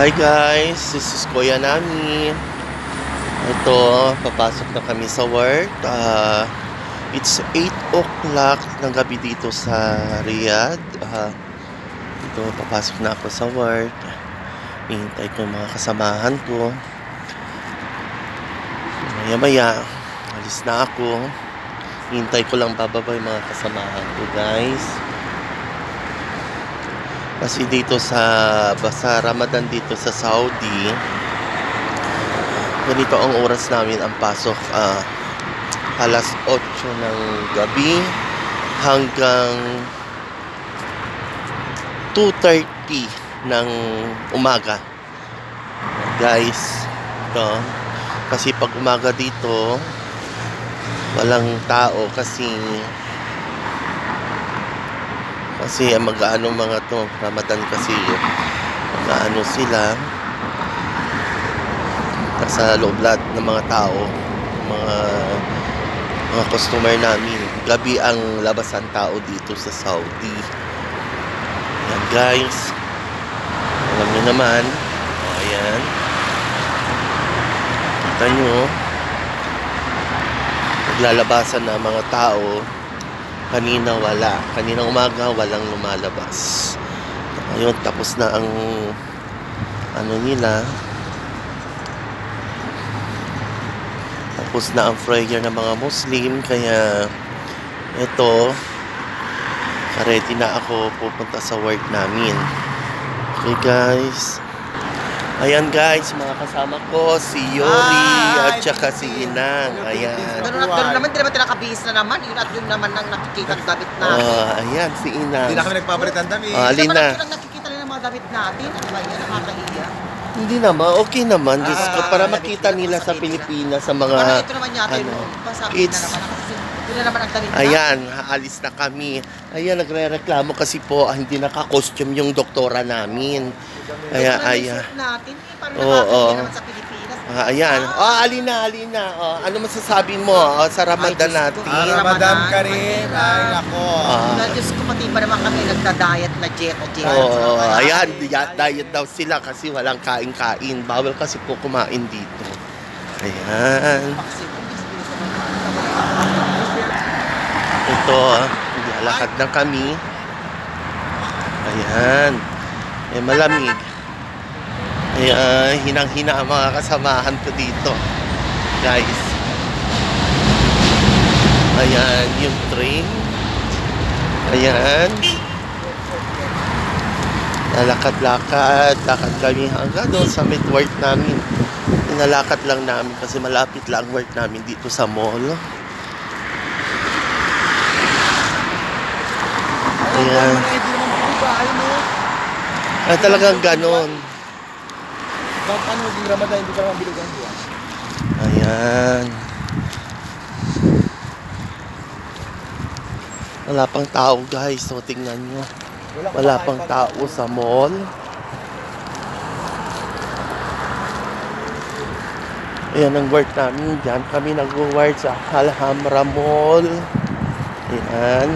Hi guys, this is Kuya Nami. Ito, papasok na kami sa work. It's 8 o'clock ng gabi dito sa Riyadh. Ito, papasok na ako sa work. Hihintay ko yung mga kasamahan ko. Maya-maya, alis na ako. Hihintay ko lang bababa yung mga kasamahan ko, guys. Kasi dito sa Ramadan dito sa Saudi, ganito ang oras namin ang pasok, alas 8 ng gabi hanggang 2:30 ng umaga. Guys, ito. Kasi pag umaga dito, walang tao kasi mag-aano mga to, Ramadan kasi mag-aano sila, nasa loob lahat ng mga tao, mga customer namin. Gabi ang labasan tao dito sa Saudi. Ayan guys, alam niyo naman. Ayan, kita nyo, naglalabasan na mga tao. Kanina wala. Kaninang umaga walang lumalabas. Ngayon tapos na ang ano nila. Tapos na ang prayer ng mga Muslim. Kaya ito, ready na ako pupunta sa work namin. Okay guys. Ayan guys, mga kasama ko, si Yori at saka si Inang. Ayan. Ganun naman, hindi naman nakabihis na naman. Yun at yun naman ang nakikita ng damit natin. Ayan, si Inang. Hindi na kami nagpapalit ng damit. Hindi naman Alina. ang nakikita nila ng mga damit natin. Ano ba yan? Nakakahiya. Hindi naman, okay naman. Diyos ko, para makita nila sa Pilipinas, sa mga Parang ito naman yata ano, yung pasabi kids. na naman. Kasi yun na naman ang damit Ayan, haalis na kami. Ayan, nagre-reklamo kasi po hindi naka-costume yung doktora namin. Kaya, ayan. natin. Parang Oo. nakakahiya naman sa Pilipinas. Ayan. Alina. Ano masasabi mo sa Ramadan natin? Ramadan ka rin. Ay, nako. Na Diyos ko, pati pa naman kami nagda-diet na jet. Ayan, diet daw sila kasi walang kain-kain. Bawal kasi po kumain dito. Ayan. Ito, lalakad na kami. Ayan. Malamig. Ayan, hinang-hina ang mga kasamahan ko dito. Guys. Ayan, yung train. Ayan. Lakad kami hanggang doon sa mid-work namin. Inalakad lang namin kasi malapit lang work namin dito sa mall. Ayan. Ay, talagang ganon. Paano maging Ramadan, hindi ka naman biligan diyan? Ayan. Wala pang tao guys. So tingnan nyo. Wala pang tao sa mall. Ayan ang work namin. Diyan kami nag-work sa Alhambra Mall. Ayan.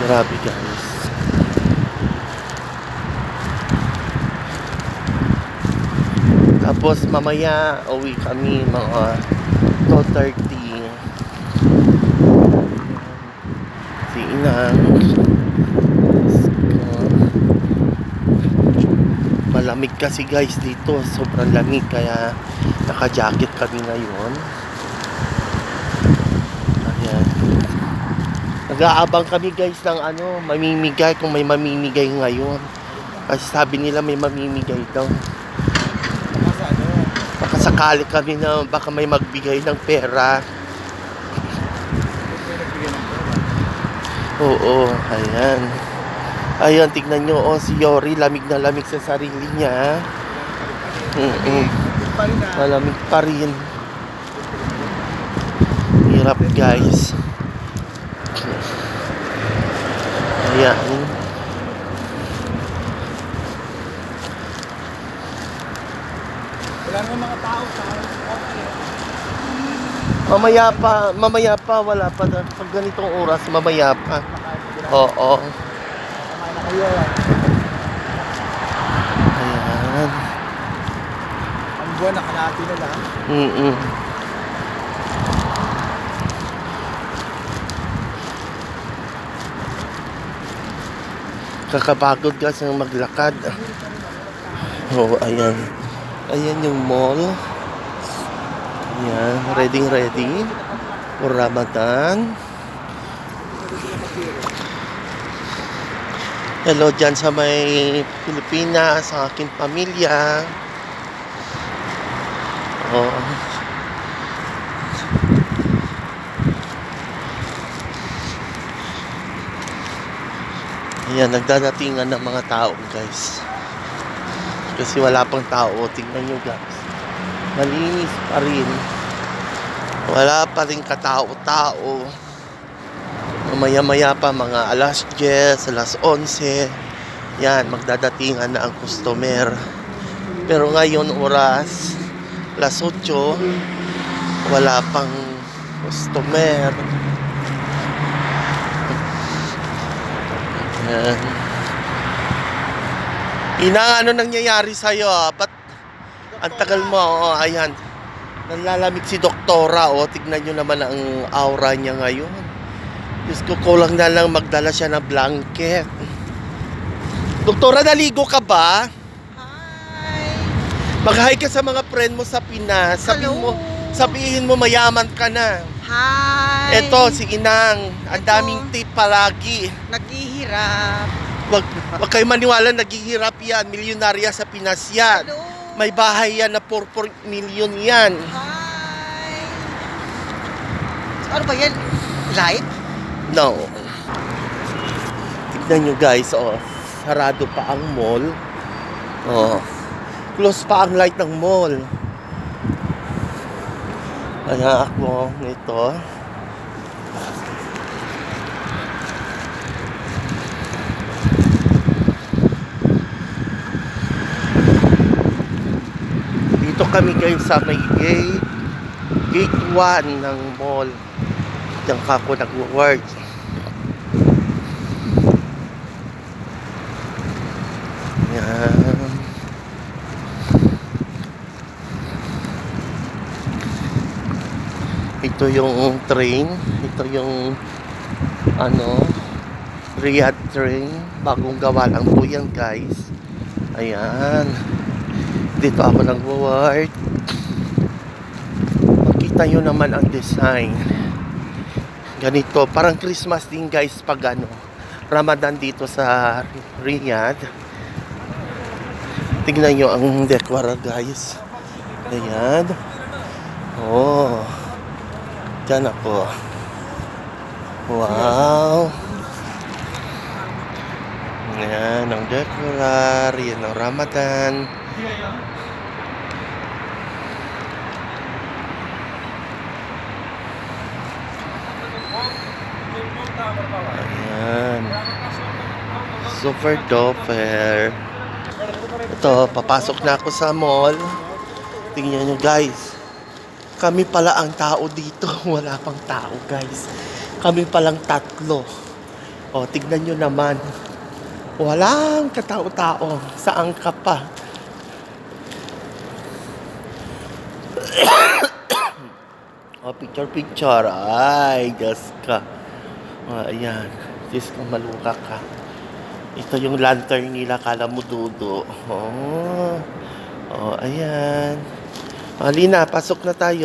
Grabe guys. Tapos mamaya uwi kami mga 2:30. Si Inang. Malamig kasi guys dito. Sobrang lamig kaya naka-jacket kami ngayon. Ayan. Nag-aabang kami guys ng mamimigay kung may mamimigay ngayon. Kasi sabi nila may mamimigay daw. Baka sakali kami na baka may magbigay ng pera. Oo, ayan. Ayan, tignan nyo, si Yori, lamig na lamig sa sarili niya. Malamig pa rin. Hirap guys. Ayan. Wala naman mga tao sa okay. Mamaya pa, wala pa. Pag ganitong oras, mamaya pa. Oo. Ayan. Ayan. Ang buwan, nakalati na lang. Mm-mm. Kakapagod kasi maglakad. Oh, ayan. Ayan yung mall. Ayan, ready for Ramadan. Hello dyan sa may Pilipinas, sa aking pamilya. Oh. Ayan, nagdadatingan ng mga tao, guys. Kasi wala pang tao. Tingnan nyo, guys. Malinis pa rin. Wala pa rin katao-tao. Maya-maya pa, mga alas 10, alas 11. Yan, magdadatingan na ang customer. Pero ngayon, oras, alas 8, wala pang customer. Yan. Ina, ano nangyayari sa'yo? Ba't ang tagal mo? Oh, ayan. Nanlalamig si Doktora. Oh, tignan nyo naman ang aura niya ngayon. Diyos ko, kulang na lang magdala siya ng blanket. Doktora, naligo ka ba? Hi! Mag-hi ka sa mga friend mo sa Pinas. Hello. Sabihin mo mayaman ka na. Hi! Eto, si Inang. Ang Eto. daming tip palagi. Naghihirap. Wag kayo maniwala, naghihirap yan. Milyonarya sa Pinas yan. Hello! May bahay yan na 4 million yan. Hi! Ano ba yan? Live? No. Tignan nyo guys, oh. Sarado pa ang mall. Oh. Close pa ang light ng mall. Kaya ako nito. Dito kami guys sa may gate 1 ng mall. Diyan ka ako nag-work. Yan. Ito yung train. Ito yung Riyadh train. Bagong gawa lang po yan guys. Ayan. Dito ako nag-work. Makita nyo naman ang design. Ganito. Parang Christmas din guys pag Ramadan dito sa Riyadh. Tignan nyo ang dekora guys. Ayan. Oh. Diyan ako. Wow. Ayan ang dekora. Yan ang Ramadan. Ayan. Super duper. Ito, papasok na ako sa mall. Tingnan nyo guys. Kami pala ang tao dito. Wala pang tao guys. Kami palang 3. O, tignan nyo naman. Walang katao-tao. Saan ka pa? O, picture. Ay, Diyos ka. O, ayan. Diyos ko, maluka ka. Ito yung lantern nila. Kala mo dudo. Oh, ayan. Halina, pasok na tayo.